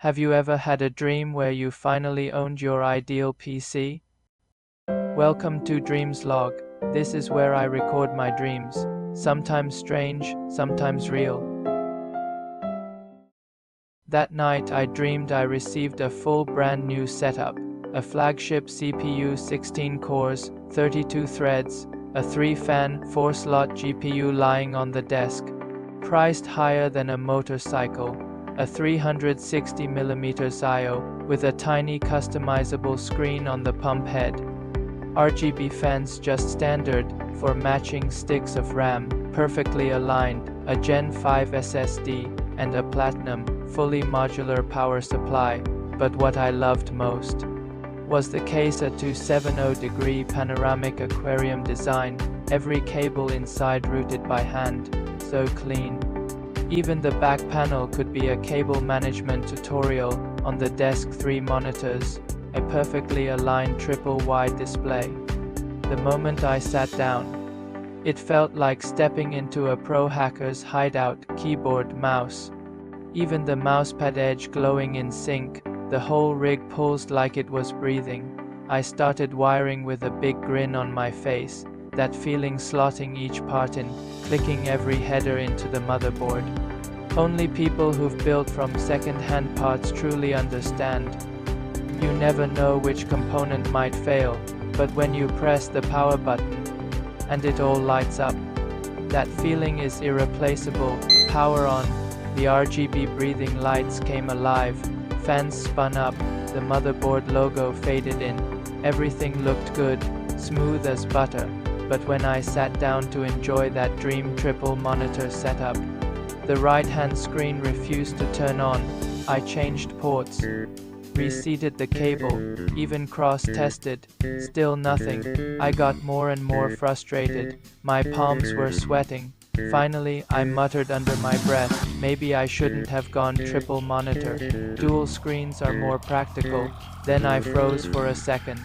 Have you ever had a dream where you finally owned your ideal PC? Welcome to Dreams Log. This is where I record my dreams, sometimes strange, sometimes real. That night I dreamed I received a full brand new setup, a flagship CPU, 16 cores, 32 threads, a 3-fan, 4-slot GPU lying on the desk, priced higher than a motorcycle, a 360mm I/O with a tiny customizable screen on the pump head, RGB fans just standard for matching sticks of RAM, perfectly aligned, a Gen5 SSD, and a platinum, fully modular power supply. But what I loved most was the case, a 270-degree panoramic aquarium design, every cable inside routed by hand, so clean. Even the back panel could be a cable management tutorial. On the desk, 3 monitors, a perfectly aligned triple-wide display. The moment I sat down, it felt like stepping into a pro hacker's hideout. Keyboard, mouse, even the mousepad edge glowing in sync, the whole rig pulsed like it was breathing. I started wiring with a big grin on my face, that feeling slotting each part in, clicking every header into the motherboard. Only people who've built from second-hand parts truly understand. You never know which component might fail, but when you press the power button, and it all lights up, that feeling is irreplaceable. Power on, the RGB breathing lights came alive, fans spun up, the motherboard logo faded in, everything looked good, smooth as butter. But when I sat down to enjoy that dream triple monitor setup, the right-hand screen refused to turn on. I changed ports, reseated the cable, even cross-tested, still nothing. I got more and more frustrated, my palms were sweating. Finally, I muttered under my breath, maybe I shouldn't have gone triple monitor. Dual screens are more practical. Then I froze for a second,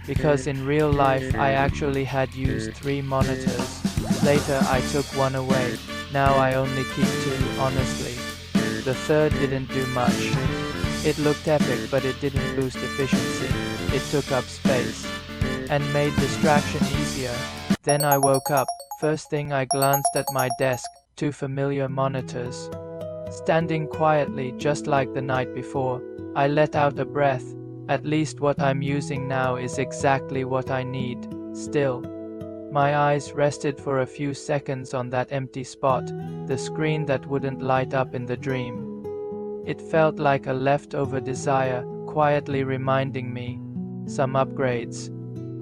because in real life I actually had used 3 monitors. Later I took one away. Now I only keep 2, honestly. The third didn't do much. It looked epic, but it didn't boost efficiency. It took up space and made distraction easier. Then I woke up. First thing I glanced at my desk, 2 familiar monitors, standing quietly just like the night before. I let out a breath. At least what I'm using now is exactly what I need. Still, my eyes rested for a few seconds on that empty spot, the screen that wouldn't light up in the dream. It felt like a leftover desire, quietly reminding me, some upgrades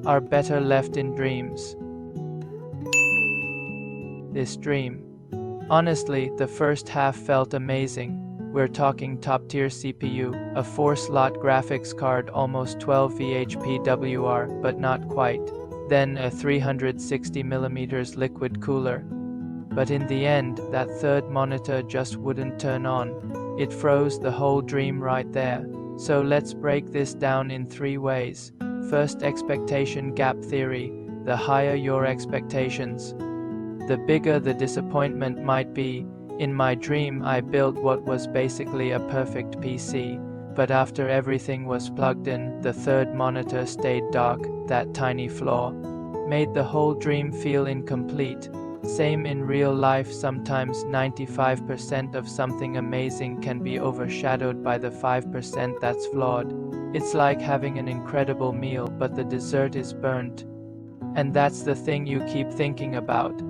are better left in dreams. This dream. Honestly, the first half felt amazing. We're talking top-tier CPU, a 4-slot graphics card, almost 12 VHP WR, but not quite. Then a 360mm liquid cooler. But in the end, that third monitor just wouldn't turn on. It froze the whole dream right there. So let's break this down in 3 ways. First, expectation gap theory. The higher your expectations, the bigger the disappointment might be. In my dream, I built what was basically a perfect PC, but after everything was plugged in, the third monitor stayed dark. That tiny flaw made the whole dream feel incomplete. Same in real life, sometimes 95% of something amazing can be overshadowed by the 5% that's flawed. It's like having an incredible meal, but the dessert is burnt. And that's the thing you keep thinking about.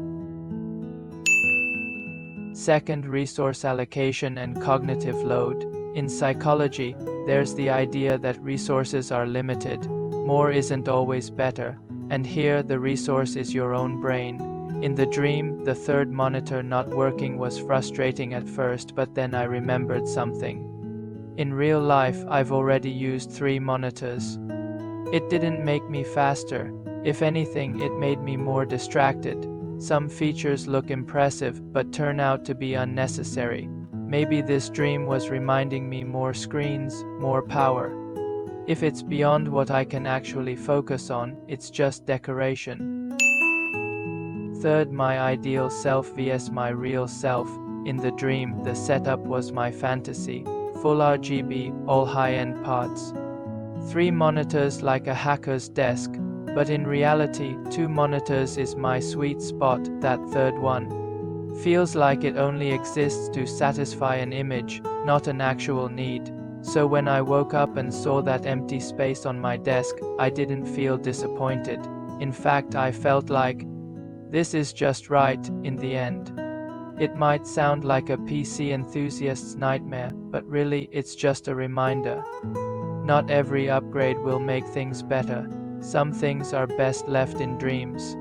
Second, resource allocation and cognitive load. In psychology, there's the idea that resources are limited. More isn't always better, and here the resource is your own brain. In the dream, the third monitor not working was frustrating at first, but then I remembered something. In real life, I've already used 3 monitors. It didn't make me faster. If anything, it made me more distracted. Some features look impressive, but turn out to be unnecessary. Maybe this dream was reminding me more screens, more power. If it's beyond what I can actually focus on, it's just decoration. Third, my ideal self vs my real self. In the dream, the setup was my fantasy. full RGB, all high-end parts. 3 monitors like a hacker's desk, but in reality, 2 monitors is my sweet spot. That third one feels like it only exists to satisfy an image, not an actual need. So when I woke up and saw that empty space on my desk, I didn't feel disappointed. In fact, I felt like, this is just right, in the end. It might sound like a PC enthusiast's nightmare, but really, it's just a reminder. Not every upgrade will make things better. Some things are best left in dreams.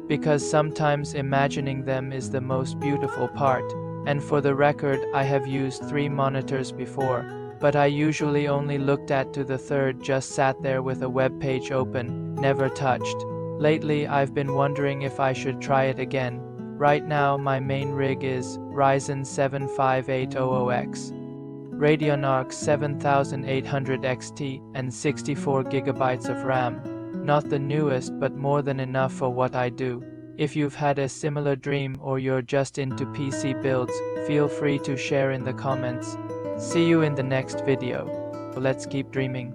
Because sometimes imagining them is the most beautiful part. And for the record, I have used 3 monitors before, but I usually only looked at to the third, just sat there with a web page open, never touched. Lately, I've been wondering if I should try it again. Right now, my main rig is Ryzen 7 5800X, Radeon RX 7800 XT, and 64 GB of RAM. Not the newest, but more than enough for what I do. If you've had a similar dream or you're just into PC builds, feel free to share in the comments. See you in the next video. Let's keep dreaming.